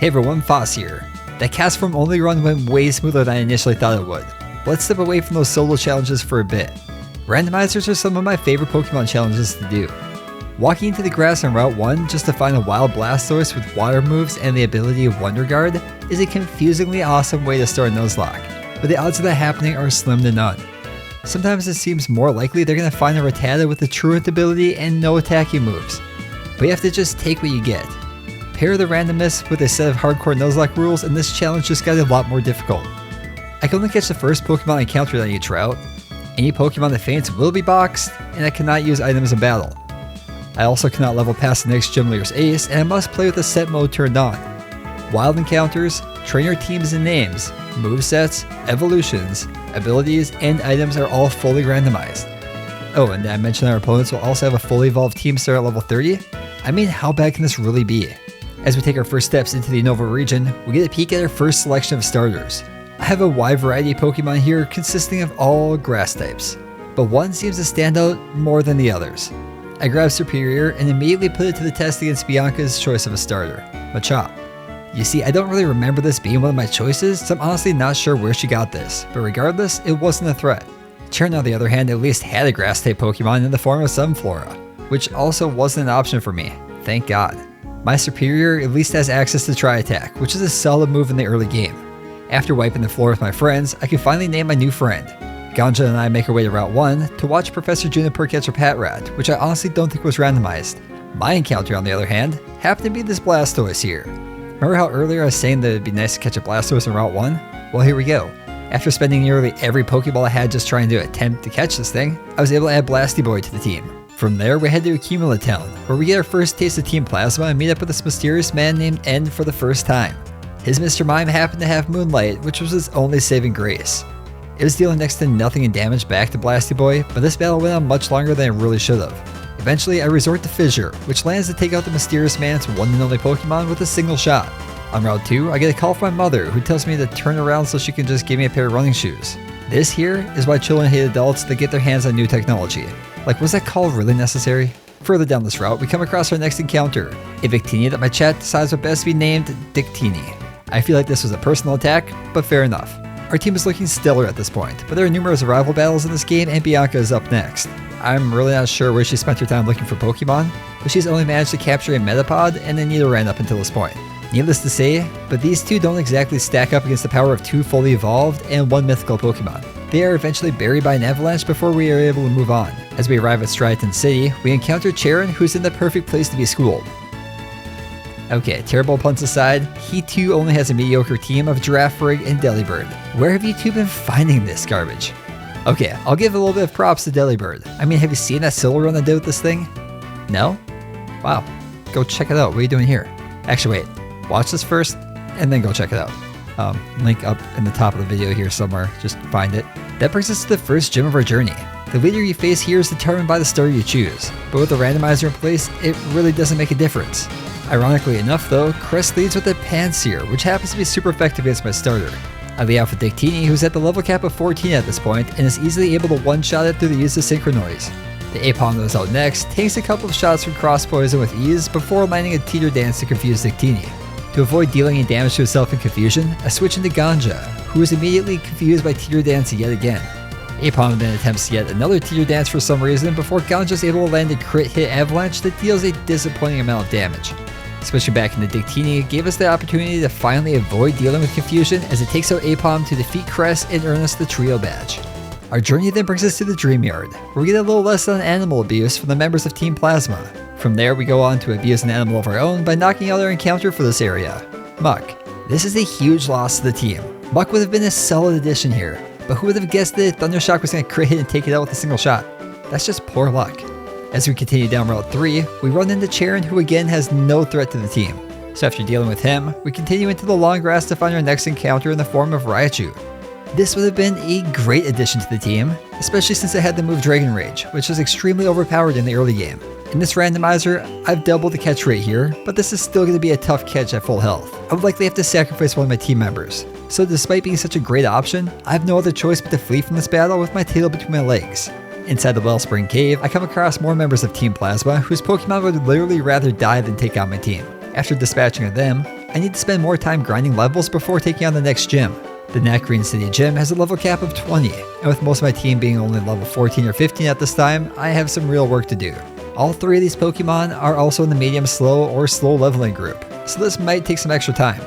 Hey everyone, Foss here. That cast form only run went way smoother than I initially thought it would. But let's step away from those solo challenges for a bit. Randomizers are some of my favorite Pokemon challenges to do. Walking into the grass on Route 1 just to find a wild Blastoise with water moves and the ability of Wonder Guard is a confusingly awesome way to start Nuzlocke, but the odds of that happening are slim to none. Sometimes it seems more likely they're going to find a Rattata with the Truant ability and no attacking moves, but you have to just take what you get. Pair the randomness with a set of Hardcore Nuzlocke rules and this challenge just got a lot more difficult. I can only catch the first Pokemon I encountered on each route, any Pokemon that faints will be boxed, and I cannot use items in battle. I also cannot level past the next gym leader's ace, and I must play with the set mode turned on. Wild encounters, trainer teams and names, movesets, evolutions, abilities, and items are all fully randomized. Oh, and I mentioned our opponents will also have a fully evolved team start at level 30? I mean, how bad can this really be? As we take our first steps into the Unova region, we get a peek at our first selection of starters. I have a wide variety of Pokemon here consisting of all grass types, but one seems to stand out more than the others. I grab Superior and immediately put it to the test against Bianca's choice of a starter, Machop. You see, I don't really remember this being one of my choices, so I'm honestly not sure where she got this, but regardless, it wasn't a threat. Chern, on the other hand, at least had a grass type Pokemon in the form of Sunflora, which also wasn't an option for me, thank God. My Superior at least has access to Tri-Attack, which is a solid move in the early game. After wiping the floor with my friends, I can finally name my new friend. Ganja and I make our way to Route 1 to watch Professor Juniper catch a Patrat, which I honestly don't think was randomized. My encounter, on the other hand, happened to be this Blastoise here. Remember how earlier I was saying that it'd be nice to catch a Blastoise in Route 1? Well, here we go. After spending nearly every Pokeball I had just trying to attempt to catch this thing, I was able to add Blasty Boy to the team. From there, we head to Accumula Town, where we get our first taste of Team Plasma and meet up with this mysterious man named N for the first time. His Mr. Mime happened to have Moonlight, which was his only saving grace. It was dealing next to nothing in damage back to Blasty Boy, but this battle went on much longer than it really should have. Eventually, I resort to Fissure, which lands to take out the mysterious man's one and only Pokemon with a single shot. On Route 2, I get a call from my mother, who tells me to turn around so she can just give me a pair of running shoes. This here is why children hate adults that get their hands on new technology. Like, was that call really necessary? Further down this route, we come across our next encounter, a Victini that my chat decides would best be named Dictini. I feel like this was a personal attack, but fair enough. Our team is looking stellar at this point, but there are numerous rival battles in this game and Bianca is up next. I'm really not sure where she spent her time looking for Pokemon, but she's only managed to capture a Metapod and a Nidoran up until this point. Needless to say, but these two don't exactly stack up against the power of two fully evolved and one mythical Pokemon. They are eventually buried by an avalanche before we are able to move on. As we arrive at Striaton City, we encounter Cheren, who's in the perfect place to be schooled. Okay, terrible puns aside, he too only has a mediocre team of Girafarig and Delibird. Where have you two been finding this garbage? Okay, I'll give a little bit of props to Delibird. I mean, have you seen that solo run I did with this thing? No? Wow, go check it out. What are you doing here? Actually, wait. Watch this first, and then go check it out. Link up in the top of the video here somewhere, just find it. That brings us to the first gym of our journey. The leader you face here is determined by the starter you choose, but with the randomizer in place, it really doesn't make a difference. Ironically enough though, Crest leads with a Pansear, which happens to be super effective against my starter. I lead off with Dictini, who's at the level cap of 14 at this point, and is easily able to one-shot it through the use of Synchronoise. The Aipom goes out next, takes a couple of shots from Cross Poison with ease before landing a Teeter Dance to confuse Dictini. To avoid dealing any damage to himself in confusion, I switch into Ganja, who is immediately confused by Teeter Dance yet again. Aipom then attempts yet another Teeter Dance for some reason before Ganja is able to land a crit hit Avalanche that deals a disappointing amount of damage. Switching back into Dictini gave us the opportunity to finally avoid dealing with confusion as it takes out Aipom to defeat Crest and earn us the Trio Badge. Our journey then brings us to the Dream Yard, where we get a little less on animal abuse from the members of Team Plasma. From there, we go on to abuse an animal of our own by knocking out our encounter for this area, Muck. This is a huge loss to the team. Muck would have been a solid addition here, but who would have guessed that Thundershock was going to crit hit and take it out with a single shot? That's just poor luck. As we continue down Route 3, we run into Cheren, who again has no threat to the team. So after dealing with him, we continue into the long grass to find our next encounter in the form of Raichu. This would have been a great addition to the team, especially since it had the move Dragon Rage, which was extremely overpowered in the early game. In this randomizer, I've doubled the catch rate here, but this is still going to be a tough catch at full health. I would likely have to sacrifice one of my team members. So despite being such a great option, I have no other choice but to flee from this battle with my tail between my legs. Inside the Wellspring Cave, I come across more members of Team Plasma whose Pokemon would literally rather die than take on my team. After dispatching of them, I need to spend more time grinding levels before taking on the next gym. The Green City gym has a level cap of 20, and with most of my team being only level 14 or 15 at this time, I have some real work to do. All 3 of these Pokemon are also in the medium slow or slow leveling group, so this might take some extra time.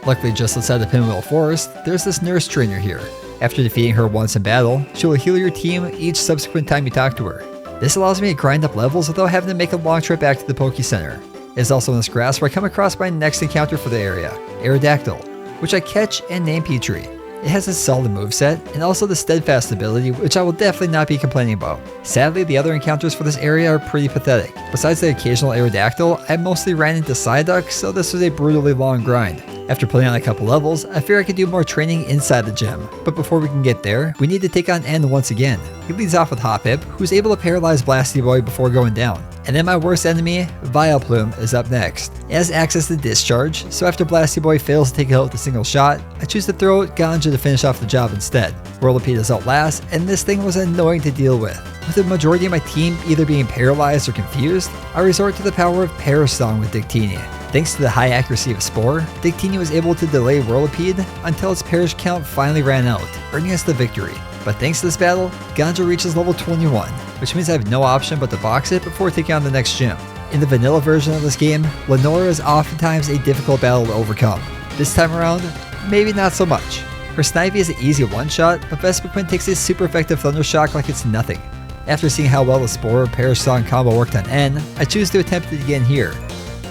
Luckily, just outside the Pinwheel Forest, there's this nurse trainer here. After defeating her once in battle, she will heal your team each subsequent time you talk to her. This allows me to grind up levels without having to make a long trip back to the Poké Center. It is also in this grass where I come across my next encounter for the area, Aerodactyl, which I catch and name Petrie. It has a solid moveset, and also the steadfast ability, which I will definitely not be complaining about. Sadly, the other encounters for this area are pretty pathetic. Besides the occasional Aerodactyl, I mostly ran into Psyduck, so this was a brutally long grind. After putting on a couple levels, I figure I could do more training inside the gym. But before we can get there, we need to take on N once again. He leads off with Hoppip, who's able to paralyze Blasty Boy before going down. And then my worst enemy, Vileplume, is up next. It has access to Discharge, so after Blasty Boy fails to take it out with a single shot, I choose to throw out Ganja to finish off the job instead. Whirlipede is out last, and this thing was annoying to deal with. With the majority of my team either being paralyzed or confused, I resort to the power of Perish Song with Dictini. Thanks to the high accuracy of Spore, Dictini was able to delay Whirlipede until its Perish count finally ran out, earning us the victory. But thanks to this battle, Ganja reaches level 21, which means I have no option but to box it before taking on the next gym. In the vanilla version of this game, Lenora is oftentimes a difficult battle to overcome. This time around, maybe not so much. Her Snivy is an easy one-shot, but Vespiquen takes a super effective Thunder Shock like it's nothing. After seeing how well the Spore Perish Song combo worked on N, I choose to attempt it again here.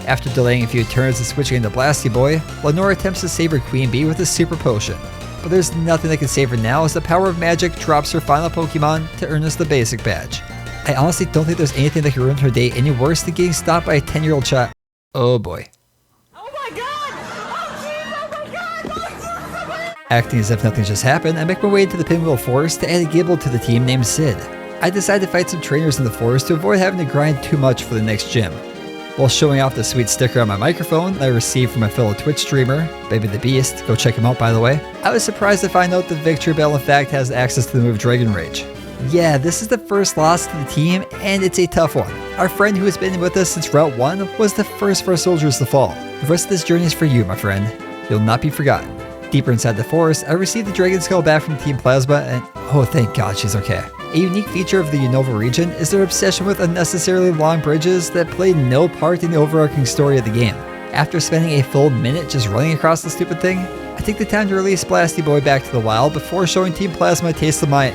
After delaying a few turns and switching into Blasty Boy, Lenora attempts to save her Queen Bee with a Super Potion. But there's nothing that can save her now as the power of magic drops her final Pokemon to earn us the basic badge. I honestly don't think there's anything that can ruin her day any worse than getting stopped by a 10-year-old child. Oh boy. Oh my god! Oh jeez! Oh my god! Acting as if nothing just happened, I make my way into the Pinwheel Forest to add a Gibble to the team named Sid. I decide to fight some trainers in the forest to avoid having to grind too much for the next gym. While showing off the sweet sticker on my microphone that I received from my fellow Twitch streamer, Baby the Beast, go check him out by the way, I was surprised to find out the Victory Bell in fact has access to the move Dragon Rage. Yeah, this is the first loss to the team, and it's a tough one. Our friend who has been with us since Route 1 was the first of our soldiers to fall. The rest of this journey is for you, my friend. You'll not be forgotten. Deeper inside the forest, I received the Dragon Skull back from Team Plasma, and oh thank god she's okay. A unique feature of the Unova region is their obsession with unnecessarily long bridges that play no part in the overarching story of the game. After spending a full minute just running across the stupid thing, I take the time to release Blasty Boy back to the wild before showing Team Plasma a taste of my...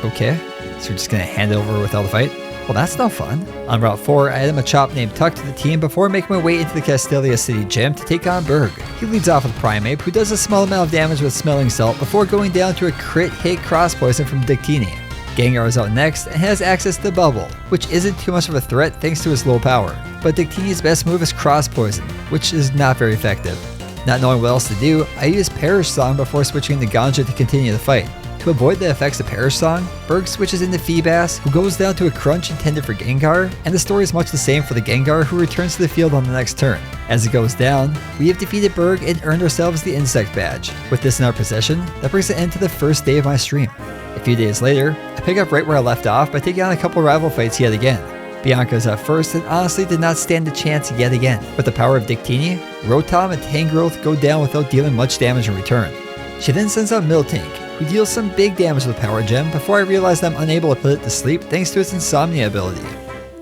okay. So we're just gonna hand it over without a fight? Well, that's no fun. On Route 4, I add a Machop named Tuck to the team before making my way into the Castelia City gym to take on Berg. He leads off with Primeape, who does a small amount of damage with Smelling Salt before going down to a crit hit Cross Poison from Dictini. Gengar is out next and has access to Bubble, which isn't too much of a threat thanks to his low power. But Dictini's best move is Cross Poison, which is not very effective. Not knowing what else to do, I use Perish Song before switching to Ganja to continue the fight. To avoid the effects of Perish Song, Berg switches into Feebas, who goes down to a crunch intended for Gengar, and the story is much the same for the Gengar, who returns to the field on the next turn. As it goes down, we have defeated Berg and earned ourselves the Insect Badge. With this in our possession, that brings an end to the first day of my stream. A few days later, I pick up right where I left off by taking on a couple rival fights yet again. Bianca is up first and honestly did not stand a chance yet again. With the power of Dictini, Rotom and Tangrowth go down without dealing much damage in return. She then sends out Miltank, who deals some big damage with Power Gem before I realize I'm unable to put it to sleep thanks to its Insomnia ability.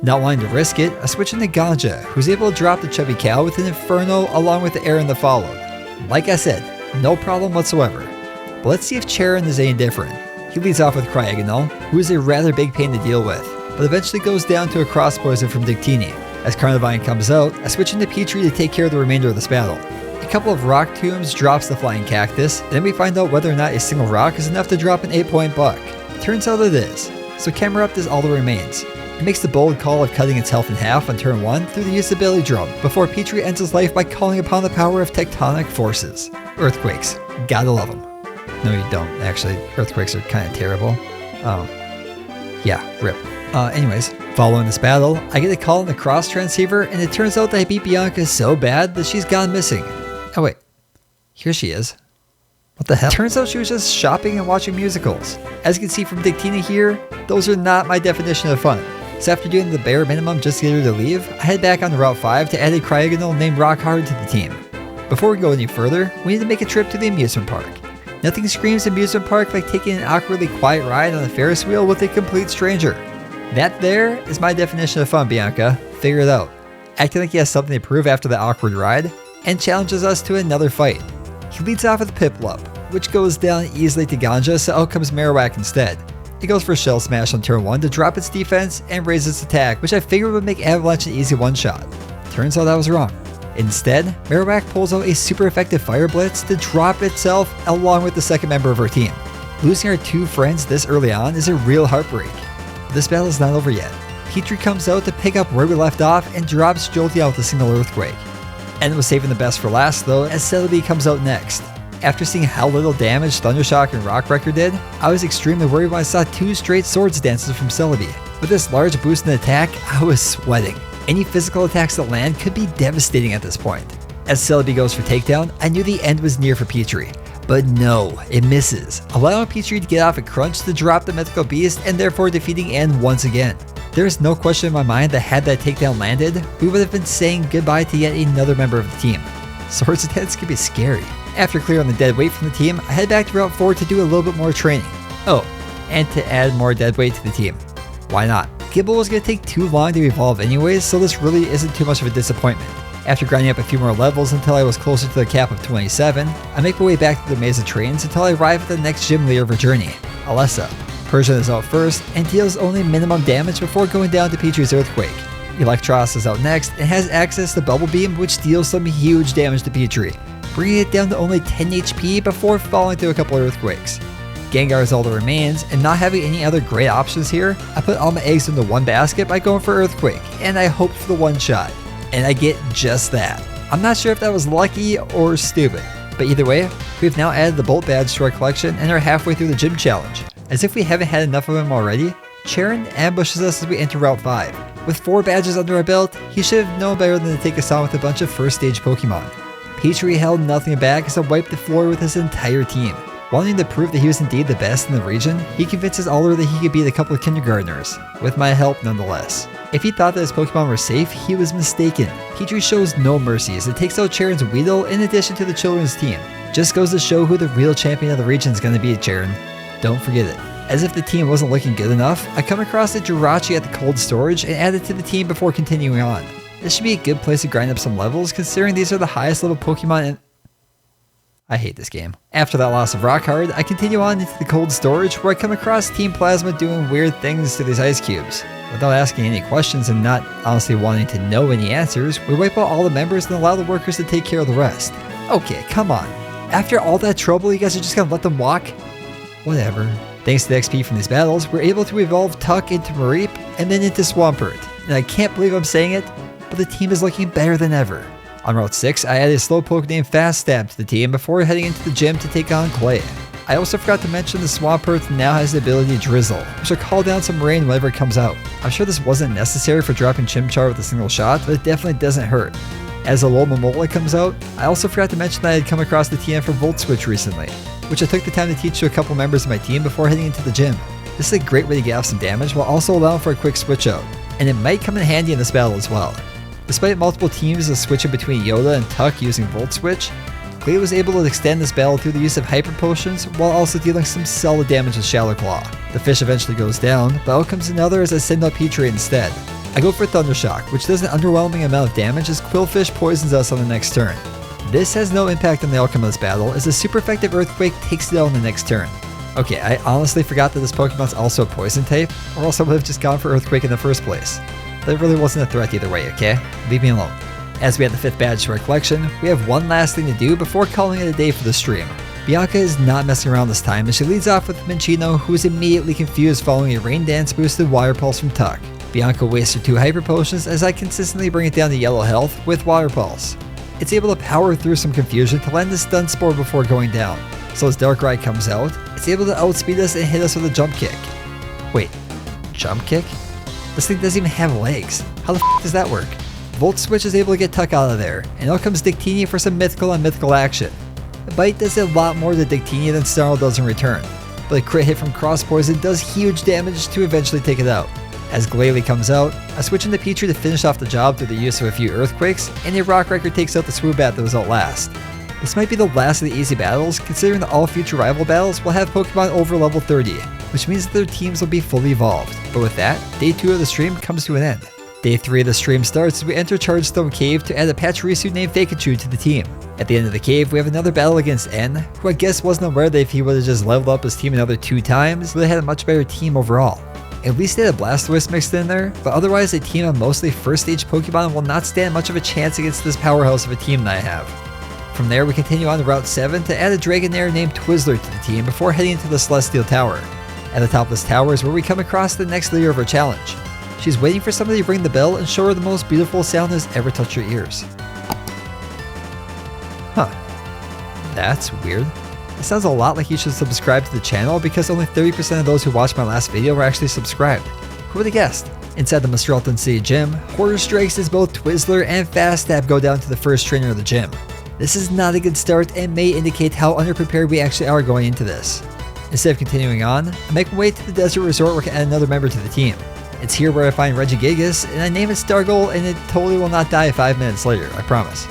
Not wanting to risk it, I switch into Ganja, who's able to drop the Chubby Cow with an Inferno along with the Aaron that followed. Like I said, no problem whatsoever. But let's see if Charon is any different. He leads off with Cryogonal, who is a rather big pain to deal with, but eventually goes down to a Cross Poison from Dictini. As Carnivine comes out, I switch into Petrie to take care of the remainder of this battle. A couple of Rock Tombs drops the Flying Cactus, and then we find out whether or not a single rock is enough to drop an 8-point buck. Turns out it is, so Camerupt is all that remains. It makes the bold call of cutting its health in half on turn 1 through the use of Billy Drum, before Petrie ends his life by calling upon the power of tectonic forces. Earthquakes, gotta love them. No you don't, actually, earthquakes are kinda terrible. Yeah, rip. Anyways, following this battle, I get a call on the cross transceiver, and it turns out that I beat Bianca so bad that she's gone missing. Oh wait, here she is. What the hell? Turns out she was just shopping and watching musicals. As you can see from Dictini here, those are not my definition of fun. So after doing the bare minimum just to get her to leave, I head back on Route 5 to add a Cryogonal named Rockhard to the team. Before we go any further, we need to make a trip to the amusement park. Nothing screams amusement park like taking an awkwardly quiet ride on a Ferris wheel with a complete stranger. That there is my definition of fun, Bianca. Figure it out. Acting like he has something to prove after the awkward ride, and challenges us to another fight. He leads off with Piplup, which goes down easily to Ganja, so out comes Marowak instead. It goes for Shell Smash on turn 1 to drop its defense and raise its attack, which I figured would make Avalanche an easy one-shot. Turns out I was wrong. Instead, Marowak pulls out a super effective Fire Blitz to drop itself along with the second member of our team. Losing our 2 friends this early on is a real heartbreak. But this battle is not over yet. Petrie comes out to pick up where we left off and drops Jolteon with a single Earthquake. And it was saving the best for last though, as Celebi comes out next. After seeing how little damage Thundershock and Rockbreaker did, I was extremely worried when I saw 2 straight Swords Dances from Celebi. With this large boost in attack, I was sweating. Any physical attacks that land could be devastating at this point. As Celebi goes for takedown, I knew the end was near for Petrie. But no, it misses, allowing Petrie to get off a crunch to drop the Mythical Beast and therefore defeating N once again. There is no question in my mind that had that takedown landed, we would have been saying goodbye to yet another member of the team. Swords Dance can be scary. After clearing the dead weight from the team, I head back to Route 4 to do a little bit more training. Oh, and to add more dead weight to the team. Why not? Gible was going to take too long to evolve anyways, so this really isn't too much of a disappointment. After grinding up a few more levels until I was closer to the cap of 27, I make my way back to the maze of trains until I arrive at the next gym leader of our journey, Alessa. Persian is out first and deals only minimum damage before going down to Petrie's Earthquake. Electros is out next and has access to Bubble Beam, which deals some huge damage to Petrie, bringing it down to only 10 HP before falling to a couple of Earthquakes. Gengar is all that remains, and not having any other great options here, I put all my eggs into one basket by going for Earthquake, and I hoped for the one shot. And I get just that. I'm not sure if that was lucky or stupid, but either way, we've now added the Bolt badge to our collection and are halfway through the gym challenge. As if we haven't had enough of him already, Charon ambushes us as we enter Route 5. With 4 badges under our belt, he should have known better than to take us on with a bunch of first stage Pokemon. Petrie held nothing back as he wiped the floor with his entire team. Wanting to prove that he was indeed the best in the region, he convinces Alder that he could beat a couple of kindergartners, with my help nonetheless. If he thought that his Pokemon were safe, he was mistaken. Petrie shows no mercy as it takes out Charon's Weedle in addition to the children's team. Just goes to show who the real champion of the region is going to be, Charon. Don't forget it. As if the team wasn't looking good enough, I come across a Jirachi at the cold storage and add it to the team before continuing on. This should be a good place to grind up some levels considering these are the highest level Pokemon in... I hate this game. After that loss of Rockhard, I continue on into the cold storage where I come across Team Plasma doing weird things to these ice cubes. Without asking any questions and not honestly wanting to know any answers, we wipe out all the members and allow the workers to take care of the rest. Okay, come on. After all that trouble, you guys are just gonna let them walk? Whatever. Thanks to the XP from these battles, we're able to evolve Tuck into Mareep and then into Swampert. And I can't believe I'm saying it, but the team is looking better than ever. On Route 6, I added a Slowpoke named Fast Stab to the team before heading into the gym to take on Clay. I also forgot to mention the Swampert now has the ability to Drizzle, which will call down some rain whenever it comes out. I'm sure this wasn't necessary for dropping Chimchar with a single shot, but it definitely doesn't hurt. As Alomomola comes out, I also forgot to mention that I had come across the TM for Volt Switch recently, which I took the time to teach to a couple members of my team before heading into the gym. This is a great way to get off some damage while also allowing for a quick switch out, and it might come in handy in this battle as well. Despite multiple teams switching between Yoda and Tuck using Volt Switch, Clay was able to extend this battle through the use of Hyper Potions while also dealing some solid damage with Shallow Claw. The fish eventually goes down, but out comes another as I send out Petrie instead. I go for Thundershock, which does an underwhelming amount of damage as Quillfish poisons us on the next turn. This has no impact on the outcome of this battle as a super effective Earthquake takes it out on the next turn. Okay, I honestly forgot that this Pokemon's also a poison type, or else I would have just gone for Earthquake in the first place. But it really wasn't a threat either way, okay? Leave me alone. As we add the 5th badge to our collection, we have one last thing to do before calling it a day for the stream. Bianca is not messing around this time as she leads off with Minccino, who is immediately confused following a Rain Dance boosted Water Pulse from Tuck. Bianca wastes her 2 Hyper Potions as I consistently bring it down to yellow health with Water Pulse. It's able to power through some confusion to land the Stun Spore before going down. So as Darkrai comes out, it's able to outspeed us and hit us with a Jump Kick. Wait, Jump Kick? This thing doesn't even have legs. How the f does that work? Volt Switch is able to get Tuck out of there, and out comes Dictini for some mythical on mythical action. The bite does a lot more to Dictini than Snarl does in return, but a crit hit from Cross Poison does huge damage to eventually take it out. As Glalie comes out, I switch into Petrie to finish off the job through the use of a few Earthquakes, and a Rock Wrecker takes out the Swoobat that was out last. This might be the last of the easy battles, considering that all future rival battles will have Pokemon over level 30, which means that their teams will be fully evolved. But with that, day 2 of the stream comes to an end. Day 3 of the stream starts as we enter Chargestone Cave to add a Pachirisu named Fakeachu to the team. At the end of the cave, we have another battle against N, who I guess wasn't aware that if he would have just leveled up his team another 2 times, they had a much better team overall. At least they had a Blastoise mixed in there, but otherwise a team of mostly first stage Pokemon will not stand much of a chance against this powerhouse of a team that I have. From there, we continue on to Route 7 to add a Dragonair named Twizzler to the team before heading into the Celestial Tower. At the top of this tower is where we come across the next leader of our challenge. She's waiting for somebody to ring the bell and show her the most beautiful sound that's ever touched her ears. Huh. That's weird. It sounds a lot like you should subscribe to the channel because only 30% of those who watched my last video were actually subscribed. Who would have guessed? Inside the Mestralton City Gym, Horror strikes as both Twizzler and Fastab go down to the first trainer of the gym. This is not a good start and may indicate how underprepared we actually are going into this. Instead of continuing on, I make my way to the Desert Resort where I can add another member to the team. It's here where I find Regigigas, and I name it Stargle, and it totally will not die 5 minutes later, I promise.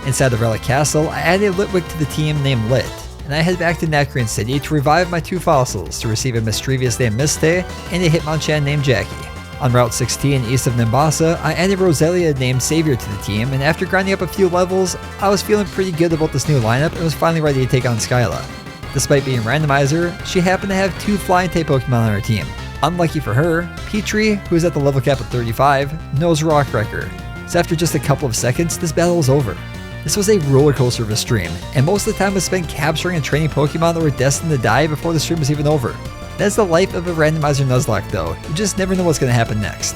Inside the Relic Castle, I add a Litwick to the team named Lit, and I head back to Nacreon City to revive my 2 fossils to receive a Mischievous named Mistay and a Hitmonchan named Jackie. On Route 16 east of Nimbasa, I added Roselia named Savior to the team, and after grinding up a few levels, I was feeling pretty good about this new lineup and was finally ready to take on Skyla. Despite being randomizer, she happened to have 2 flying type Pokemon on her team. Unlucky for her, Petrie, who is at the level cap of 35, knows Rock Wrecker, so after just a couple of seconds, this battle was over. This was a roller coaster of a stream, and most of the time was spent capturing and training Pokemon that were destined to die before the stream was even over. That's the life of a randomizer Nuzlocke though, you just never know what's going to happen next.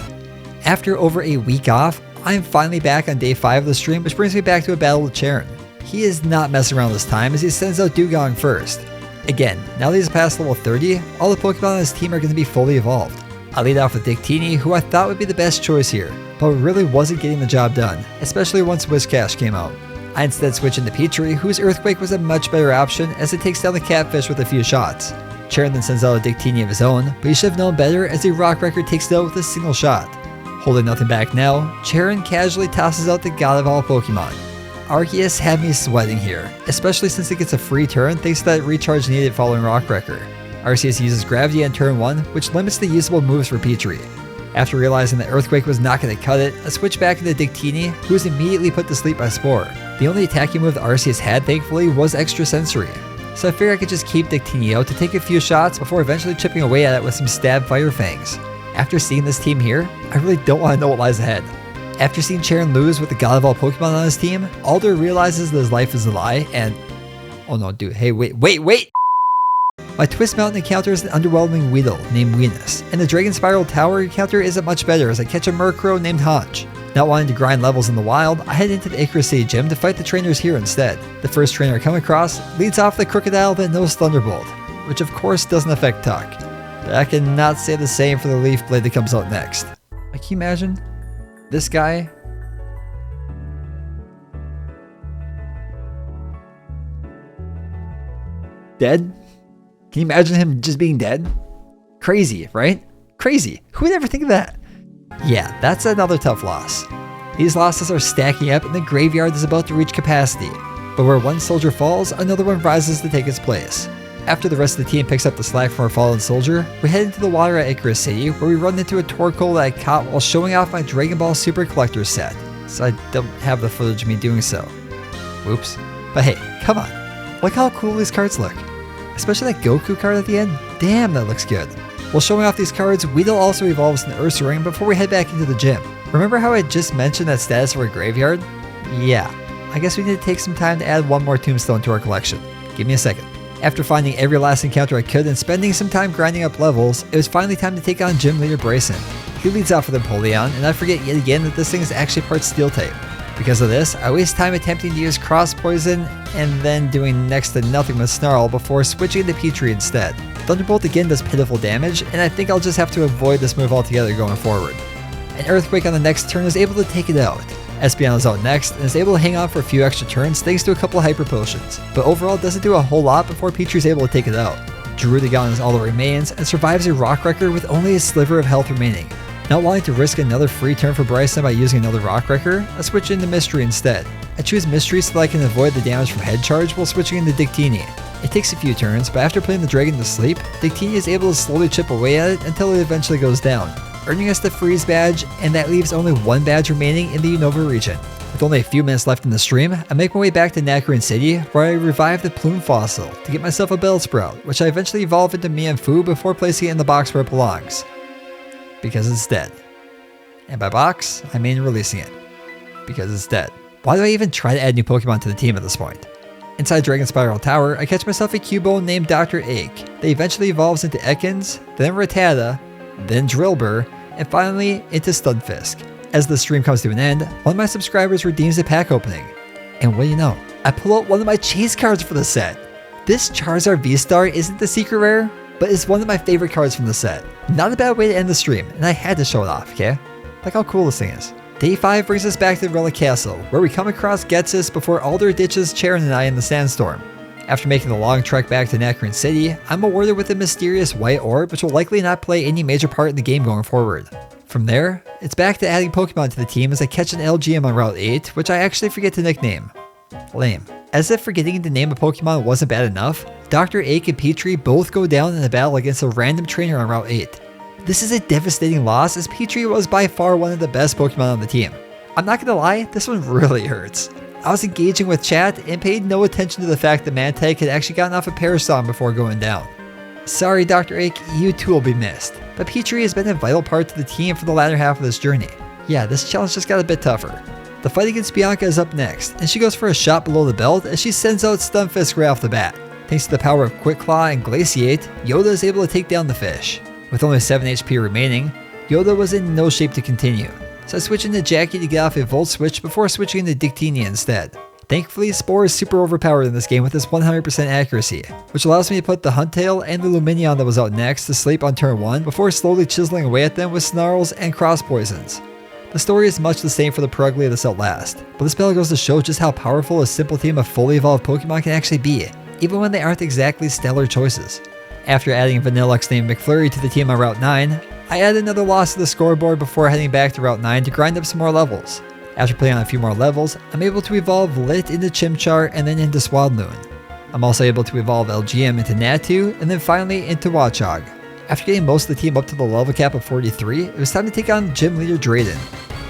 After over a week off, I am finally back on day 5 of the stream, which brings me back to a battle with Cheren. He is not messing around this time as he sends out Dugong first. Again, now that he's past level 30, all the Pokemon on his team are going to be fully evolved. I lead off with Dictini, who I thought would be the best choice here, but really wasn't getting the job done, especially once Whiscash came out. I instead switch into Petrie, whose Earthquake was a much better option as it takes down the Catfish with a few shots. Cheren then sends out a Dictini of his own, but he should have known better as a Rock Wrecker takes it out with a single shot. Holding nothing back now, Cheren casually tosses out the god of all Pokemon. Arceus had me sweating here, especially since it gets a free turn thanks to that recharge needed following Rock Wrecker. Arceus uses Gravity on turn 1, which limits the usable moves for Petrie. After realizing that Earthquake was not going to cut it, I switched back into Dictini, who was immediately put to sleep by Spore. The only attacking move that Arceus had, thankfully, was Extra Sensory, so I figured I could just keep Dictini out to take a few shots before eventually chipping away at it with some Stab Fire Fangs. After seeing this team here, I really don't want to know what lies ahead. After seeing Cheren lose with the god of all Pokemon on his team, Alder realizes that his life is a lie and... Oh no, dude, hey, wait! My Twist Mountain encounter is an underwhelming Weedle named Weenus, and the Dragon Spiral Tower encounter isn't much better as I catch a Murkrow named Haunch. Not wanting to grind levels in the wild, I head into the Icarus City Gym to fight the trainers here instead. The first trainer I come across leads off the Crocodile that knows Thunderbolt, which of course doesn't affect Tuck. But I cannot say the same for the Leaf Blade that comes out next. Like, can you imagine? This guy... dead? Can you imagine him just being dead? Crazy, right? Crazy. Who would ever think of that? Yeah, that's another tough loss. These losses are stacking up and the graveyard is about to reach capacity. But where one soldier falls, another one rises to take its place. After the rest of the team picks up the slack from our fallen soldier, we head into the water at Icarus City, where we run into a Torkoal that I caught while showing off my Dragon Ball Super Collector's set, so I don't have the footage of me doing so. Whoops. But hey, come on. Look how cool these cards look. Especially that Goku card at the end. Damn, that looks good. While showing off these cards, Weedle also evolves into Ursaring before we head back into the gym. Remember how I just mentioned that status of our graveyard? Yeah, I guess we need to take some time to add one more tombstone to our collection. Give me a second. After finding every last encounter I could and spending some time grinding up levels, it was finally time to take on Gym Leader Bryson. He leads off with Empoleon, and I forget yet again that this thing is actually part Steel type. Because of this, I waste time attempting to use Cross Poison and then doing next to nothing with Snarl before switching to Petrie instead. Thunderbolt again does pitiful damage, and I think I'll just have to avoid this move altogether going forward. An Earthquake on the next turn is able to take it out. Espeon is out next and is able to hang on for a few extra turns thanks to a couple of Hyper Potions, but overall doesn't do a whole lot before Petrie's able to take it out. Druidigon is all that remains and survives a Rock Wrecker with only a sliver of health remaining. Not wanting to risk another free turn for Bryson by using another Rock Wrecker, I switch into Mystery instead. I choose Mystery so that I can avoid the damage from Head Charge while switching into Dictini. It takes a few turns, but after putting the dragon to sleep, Dictini is able to slowly chip away at it until it eventually goes down, earning us the Freeze badge, and that leaves only one badge remaining in the Unova region. With only a few minutes left in the stream, I make my way back to Nacrene City, where I revive the Plume fossil to get myself a Bellsprout, which I eventually evolve into Mienfoo before placing it in the box where it belongs. Because it's dead. And by box, I mean releasing it. Because it's dead. Why do I even try to add new Pokemon to the team at this point? Inside Dragon Spiral Tower, I catch myself a Cubone named Dr. Ake that eventually evolves into Ekans, then Rattata, then Drillbur, and finally into Stunfisk. As the stream comes to an end, one of my subscribers redeems a pack opening. And what do you know? I pull out one of my chase cards for the set. This Charizard V-Star isn't the secret rare, but is one of my favorite cards from the set. Not a bad way to end the stream, and I had to show it off, okay? Like how cool this thing is. Day 5 brings us back to Relic Castle, where we come across Ghetsis before Alder ditches Charon and I in the sandstorm. After making the long trek back to Nacrene City, I'm awarded with a mysterious white orb which will likely not play any major part in the game going forward. From there, it's back to adding Pokemon to the team as I catch an LGM on Route 8, which I actually forget to nickname. Lame. As if forgetting to name a Pokemon wasn't bad enough, Dr. Ake and Petrie both go down in a battle against a random trainer on Route 8. This is a devastating loss as Petrie was by far one of the best Pokemon on the team. I'm not gonna lie, this one really hurts. I was engaging with chat and paid no attention to the fact that Mantike had actually gotten off a Parasong before going down. Sorry Dr. Ake, you too will be missed, but Petrie has been a vital part to the team for the latter half of this journey. Yeah, this challenge just got a bit tougher. The fight against Bianca is up next, and she goes for a shot below the belt as she sends out Stunfisk right off the bat. Thanks to the power of Quick Claw and Glaciate, Yoda is able to take down the fish. With only 7 HP remaining, Yoda was in no shape to continue, so I switch into Jackie to get off a Volt Switch before switching into Dictini instead. Thankfully, Spore is super overpowered in this game with his 100% accuracy, which allows me to put the Huntail and the Lumineon that was out next to sleep on turn 1 before slowly chiseling away at them with Snarls and Cross Poisons. The story is much the same for the Purugly of this Outlast, but this battle goes to show just how powerful a simple team of fully evolved Pokemon can actually be, even when they aren't exactly stellar choices. After adding Vanilluxe named McFlurry to the team on Route 9, I add another loss to the scoreboard before heading back to Route 9 to grind up some more levels. After playing on a few more levels, I'm able to evolve Lit into Chimchar and then into Swadloon. I'm also able to evolve LGM into Natu and then finally into Watchog. After getting most of the team up to the level cap of 43, it was time to take on Gym Leader Drayden.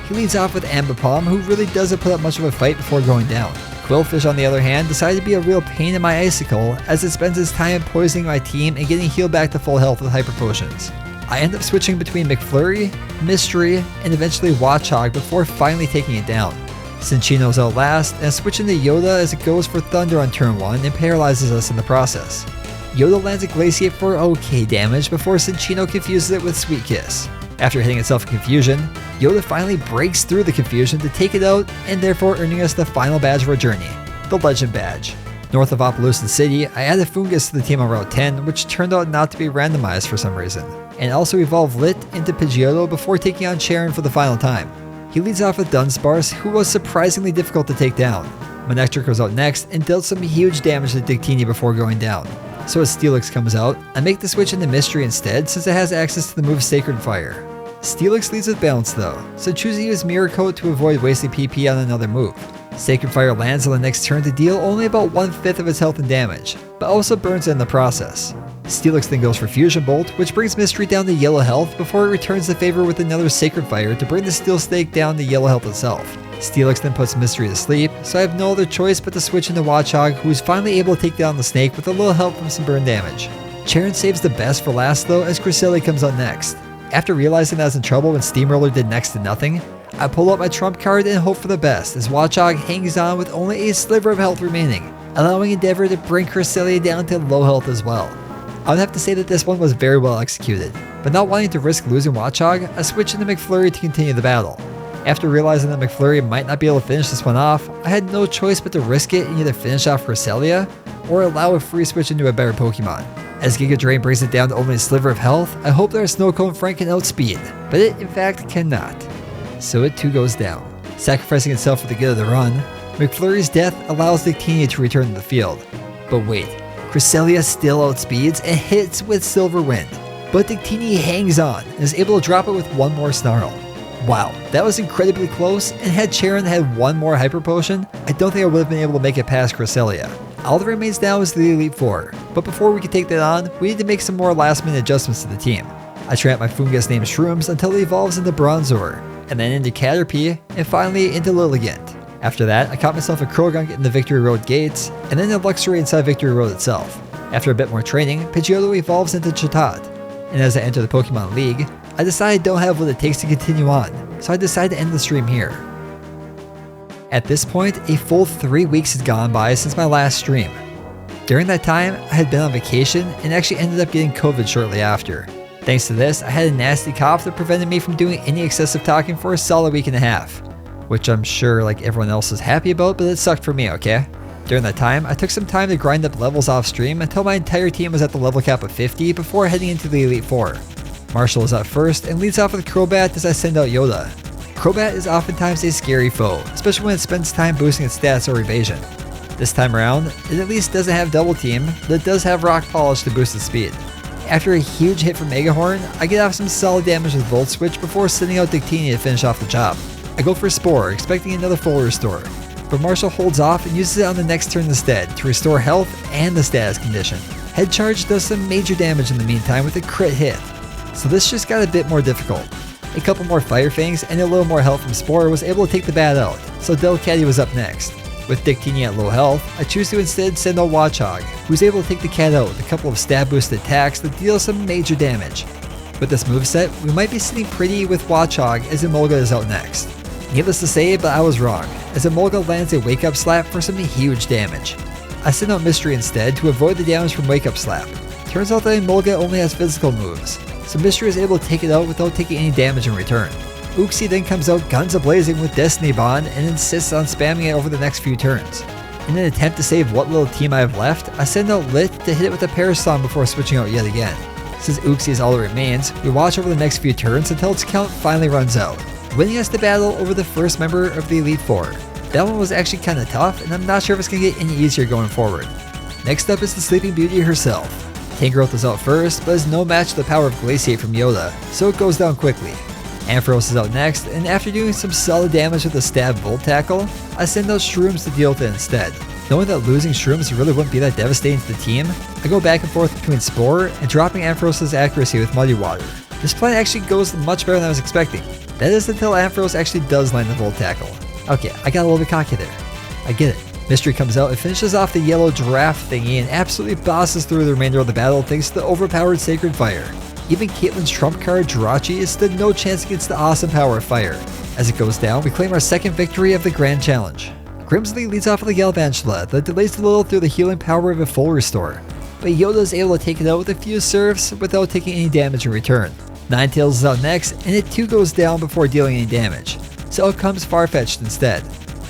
He leads off with Ambipom, who really doesn't put up much of a fight before going down. Quillfish on the other hand decided to be a real pain in my icicle as it spends its time poisoning my team and getting healed back to full health with Hyper Potions. I end up switching between McFlurry, Mystery, and eventually Watchog before finally taking it down. Cinccino's out last, and switching to Yoda as it goes for Thunder on turn 1 and paralyzes us in the process. Yoda lands a Glaciate for okay damage before Cinccino confuses it with Sweet Kiss. After hitting itself in confusion, Yoda finally breaks through the confusion to take it out and therefore earning us the final badge of our journey, the Legend Badge. North of Opelousas City, I added Fungus to the team on Route 10, which turned out not to be randomized for some reason, and also evolved Lit into Pidgeotto before taking on Charon for the final time. He leads off with Dunsparce, who was surprisingly difficult to take down. Manectric goes out next and dealt some huge damage to Dictini before going down. So as Steelix comes out, I make the switch into Mystery instead since it has access to the move Sacred Fire. Steelix leads with Bounce though, so choose to use Mirror Coat to avoid wasting PP on another move. Sacred Fire lands on the next turn to deal only about 1/5 of its health and damage, but also burns it in the process. Steelix then goes for Fusion Bolt, which brings Mystery down to yellow health before it returns the favor with another Sacred Fire to bring the Steel Snake down to yellow health itself. Steelix then puts Mystery to sleep, so I have no other choice but to switch into Watchog, who is finally able to take down the snake with a little help from some burn damage. Charon saves the best for last though as Cresselia comes out next. After realizing that I was in trouble when Steamroller did next to nothing, I pull out my trump card and hope for the best as Watchog hangs on with only a sliver of health remaining, allowing Endeavor to bring Cresselia down to low health as well. I would have to say that this one was very well executed, but not wanting to risk losing Watchog, I switched into McFlurry to continue the battle. After realizing that McFlurry might not be able to finish this one off, I had no choice but to risk it and either finish off Cresselia or allow a free switch into a better Pokemon. As Giga Drain brings it down to only a sliver of health, I hope that our Snow Cone Frank can outspeed, but it in fact cannot. So it too goes down. Sacrificing itself for the good of the run, McFlurry's death allows Dictini to return to the field. But wait, Cresselia still outspeeds and hits with Silver Wind, but Victini hangs on and is able to drop it with one more Snarl. Wow, that was incredibly close, and had Charon had one more Hyper Potion, I don't think I would have been able to make it past Cresselia. All that remains now is the Elite Four, but before we can take that on, we need to make some more last minute adjustments to the team. I trap my Fungus named Shrooms until it evolves into Bronzor, and then into Caterpie, and finally into Lilligant. After that, I caught myself a Krogunk in the Victory Road gates, and then a Luxray inside Victory Road itself. After a bit more training, Pidgeotto evolves into Chatot, and as I enter the Pokemon League, I decide I don't have what it takes to continue on, so I decide to end the stream here. At this point, a full 3 weeks had gone by since my last stream. During that time, I had been on vacation and actually ended up getting COVID shortly after. Thanks to this, I had a nasty cough that prevented me from doing any excessive talking for a solid week and a half, which I'm sure like everyone else is happy about, but it sucked for me, okay? During that time, I took some time to grind up levels off stream until my entire team was at the level cap of 50 before heading into the Elite Four. Marshall is up first and leads off with Crobat as I send out Yoda. Crobat is oftentimes a scary foe, especially when it spends time boosting its stats or evasion. This time around, it at least doesn't have Double Team, but it does have Rock Polish to boost its speed. After a huge hit from Mega Horn, I get off some solid damage with Volt Switch before sending out Victini to finish off the job. I go for Spore, expecting another full restore, but Marshall holds off and uses it on the next turn instead to restore health and the status condition. Head Charge does some major damage in the meantime with a crit hit, so this just got a bit more difficult. A couple more Fire Fangs and a little more health from Spore was able to take the bat out, so Delcatty was up next. With Victini at low health, I choose to instead send out Watchog, who's able to take the cat out with a couple of stab boosted attacks that deal some major damage. With this moveset, we might be sitting pretty with Watchog as Emolga is out next. Needless to say, but I was wrong, as Emolga lands a Wake Up Slap for some huge damage. I send out Mystery instead to avoid the damage from Wake Up Slap. Turns out that Emolga only has physical moves, so Mystery is able to take it out without taking any damage in return. Uxie then comes out guns a-blazing with Destiny Bond and insists on spamming it over the next few turns. In an attempt to save what little team I have left, I send out Lit to hit it with a Parasong before switching out yet again. Since Uxie is all that remains, we watch over the next few turns until its count finally runs out, winning us the battle over the first member of the Elite Four. That one was actually kinda tough, and I'm not sure if it's gonna get any easier going forward. Next up is the Sleeping Beauty herself. Tangrowth is out first, but is no match to the power of Glaciate from Yoda, so it goes down quickly. Ampharos is out next, and after doing some solid damage with a Stab Volt Tackle, I send out Shrooms to deal with it instead. Knowing that losing Shrooms really wouldn't be that devastating to the team, I go back and forth between Spore and dropping Ampharos' accuracy with Muddy Water. This plan actually goes much better than I was expecting. That is until Ampharos actually does land the Volt Tackle. Okay, I got a little bit cocky there. I get it. Mystery comes out and finishes off the yellow giraffe thingy and absolutely bosses through the remainder of the battle thanks to the overpowered Sacred Fire. Even Caitlyn's trump card, Jirachi, stood no chance against the awesome power of fire. As it goes down, we claim our second victory of the Grand Challenge. Grimsley leads off with a Galvantula that delays a little through the healing power of a full restore, but Yoda is able to take it out with a few serves without taking any damage in return. Ninetales is out next, and it too goes down before dealing any damage, so out comes Farfetch'd instead.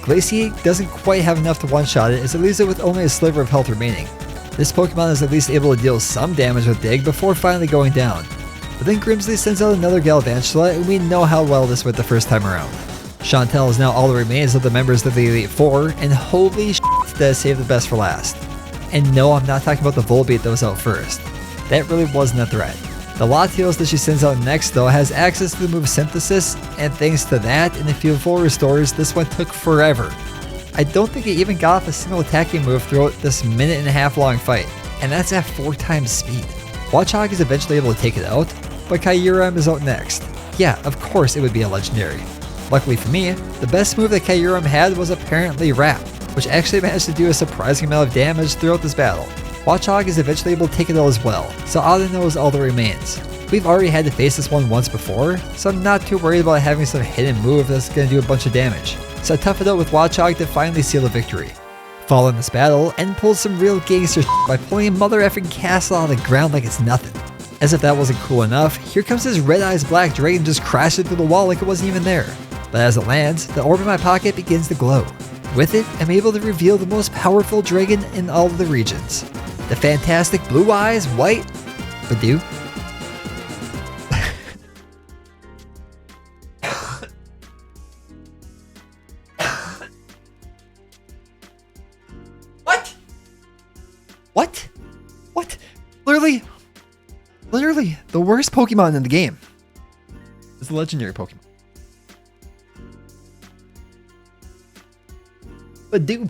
Glaciate doesn't quite have enough to one-shot it as it leaves it with only a sliver of health remaining. This Pokemon is at least able to deal some damage with Dig before finally going down. But then Grimsley sends out another Galvantula, and we know how well this went the first time around. Chantel is now all that remains of the members of the Elite Four, and holy shit, that saved the best for last. And no, I'm not talking about the Volbeat that was out first. That really wasn't a threat. The Latios that she sends out next though has access to the move Synthesis, and thanks to that and a few full restores, this one took forever. I don't think it even got off a single attacking move throughout this minute-and-a-half long fight, and that's at 4 times speed. Watchog is eventually able to take it out, but Kyurem is out next. Yeah, of course it would be a legendary. Luckily for me, the best move that Kyurem had was apparently Wrap, which actually managed to do a surprising amount of damage throughout this battle. Watchog is eventually able to take it out as well, so Audino is all that remains. We've already had to face this one once before, so I'm not too worried about having some hidden move that's going to do a bunch of damage. So I tough it out with Watchog to finally seal the victory. Following this battle, N pulls some real gangster by pulling a mother effing castle out of the ground like it's nothing. As if that wasn't cool enough, here comes his Red Eyes Black Drayden just crashing through the wall like it wasn't even there. But as it lands, the orb in my pocket begins to glow. With it, I'm able to reveal the most powerful dragon in all of the regions. The fantastic Blue Eyes White Badoo. What? literally the worst Pokemon in the game is the legendary Pokemon. Badoo.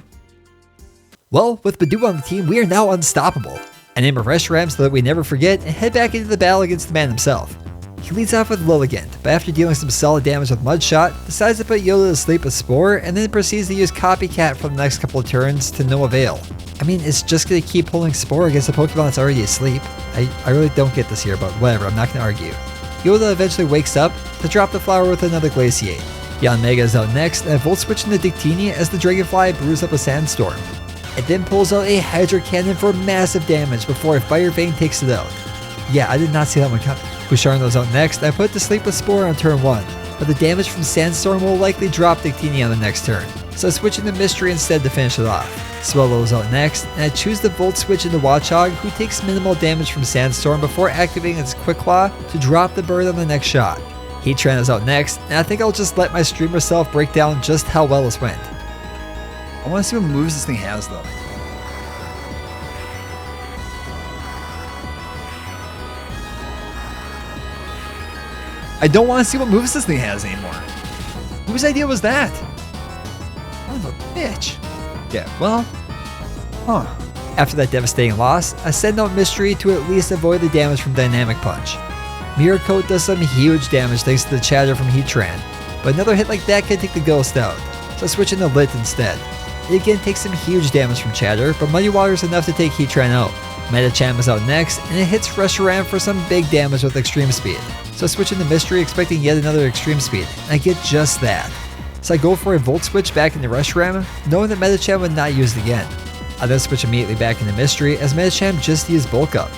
Well, with Badoo on the team, we are now unstoppable. I name a Reshiram so that we never forget and head back into the battle against the man himself. He leads off with Lilligant, but after dealing some solid damage with Mudshot, decides to put Yoda to sleep with Spore and then proceeds to use Copycat for the next couple of turns to no avail. I mean, it's just gonna keep pulling Spore against a Pokemon that's already asleep. I really don't get this here, but whatever, I'm not gonna argue. Yoda eventually wakes up to drop the flower with another Glaciate. Yanmega is out next, and Volt switch into Dictini as the Dragonfly brews up a Sandstorm. It then pulls out a Hydro Cannon for massive damage before a Fire Vein takes it out. Yeah, I did not see that one coming. Pusharno's out next, and I put it to sleep with Spore on turn 1, but the damage from Sandstorm will likely drop Dictini on the next turn, so I switch into Mystery instead to finish it off. Swellow's out next, and I choose the Volt switch into Watchog, who takes minimal damage from Sandstorm before activating its Quick Claw to drop the bird on the next shot. Heatran is out next, and I think I'll just let my streamer self break down just how well this went. I want to see what moves this thing has though. I don't want to see what moves this thing has anymore. Whose idea was that? Son of a bitch. Yeah, well, After that devastating loss, I send out Mystery to at least avoid the damage from Dynamic Punch. Mirror Coat does some huge damage thanks to the Chatter from Heatran, but another hit like that can take the Ghost out, so I switch into Lit instead. It again takes some huge damage from Chatter, but Muddy Water is enough to take Heatran out. Medicham is out next, and it hits Reshiram for some big damage with Extreme Speed, so I switch into Mystery expecting yet another Extreme Speed, and I get just that. So I go for a Volt switch back into Reshiram, knowing that Medicham would not use it again. I then switch immediately back into Mystery as Medicham just used Bulk Up.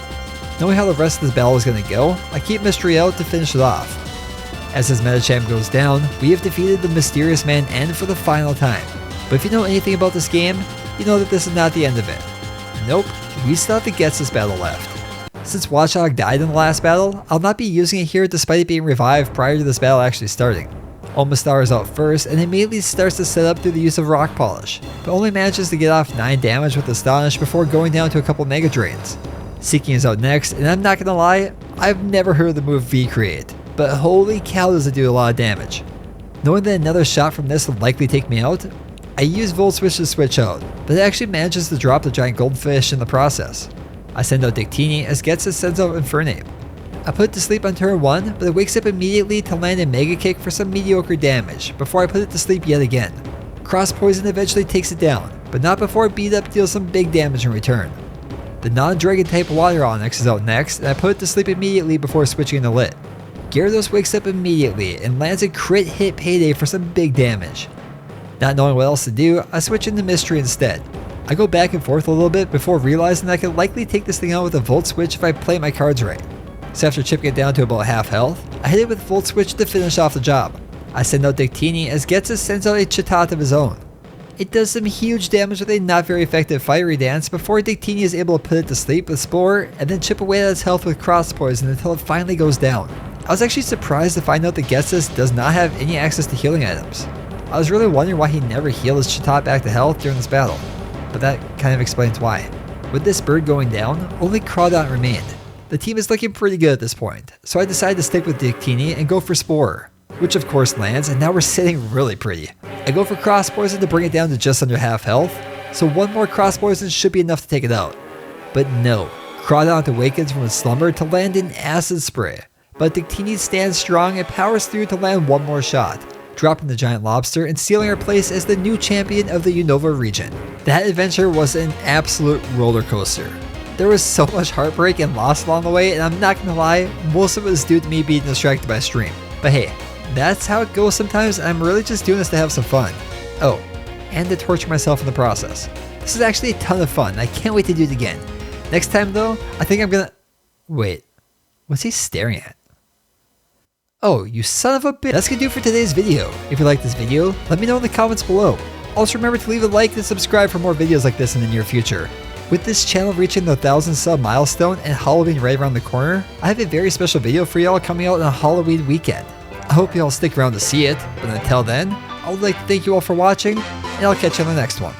Knowing how the rest of this battle is going to go, I keep Mystery out to finish it off. As his Medicham goes down, we have defeated the Mysterious Man End for the final time. But if you know anything about this game, you know that this is not the end of it. Nope, we still have the Ghetsis battle left. Since Watchog died in the last battle, I'll not be using it here despite it being revived prior to this battle actually starting. Omastar is out first and immediately starts to set up through the use of Rock Polish, but only manages to get off 9 damage with Astonish before going down to a couple Mega Drains. Seeking is out next, and I'm not gonna lie, I've never heard of the move V-Create, but holy cow does it do a lot of damage. Knowing that another shot from this would likely take me out, I use Volt Switch to switch out, but it actually manages to drop the giant goldfish in the process. I send out Dictini as Ghetsis sends out Infernape. I put it to sleep on turn 1, but it wakes up immediately to land a Mega Kick for some mediocre damage, before I put it to sleep yet again. Cross Poison eventually takes it down, but not before Beat Up deals some big damage in return. The non-Dragon type Water Onix is out next, and I put it to sleep immediately before switching into Lit. Gyarados wakes up immediately and lands a crit hit Payday for some big damage. Not knowing what else to do, I switch into Mystery instead. I go back and forth a little bit before realizing that I could likely take this thing out with a Volt Switch if I play my cards right. So after chipping it down to about half health, I hit it with Volt Switch to finish off the job. I send out Dictini as Ghetsis sends out a Chatot of his own. It does some huge damage with a not very effective Fiery Dance before Dictini is able to put it to sleep with Spore and then chip away at its health with Cross Poison until it finally goes down. I was actually surprised to find out that Ghetsis does not have any access to healing items. I was really wondering why he never healed his Chatot back to health during this battle, but that kind of explains why. With this bird going down, only Crawdont remained. The team is looking pretty good at this point, so I decided to stick with Dictini and go for Spore, which of course lands, and now we're sitting really pretty. I go for Cross Poison to bring it down to just under half health, so one more Cross Poison should be enough to take it out. But no, Crawdont awakens from its slumber to land an Acid Spray, but Dictini stands strong and powers through to land one more shot, dropping the giant lobster and sealing our place as the new champion of the Unova region. That adventure was an absolute roller coaster. There was so much heartbreak and loss along the way, and I'm not gonna lie, most of it was due to me being distracted by stream. But hey, that's how it goes sometimes, and I'm really just doing this to have some fun. Oh, and to torture myself in the process. This is actually a ton of fun, and I can't wait to do it again. Next time though, I think I'm gonna... Wait, what's he staring at? Oh, you son of a bitch. That's gonna do it for today's video. If you liked this video, let me know in the comments below. Also remember to leave a like and subscribe for more videos like this in the near future. With this channel reaching the 1,000 sub milestone and Halloween right around the corner, I have a very special video for y'all coming out on Halloween weekend. I hope y'all stick around to see it, but until then, I would like to thank you all for watching, and I'll catch you on the next one.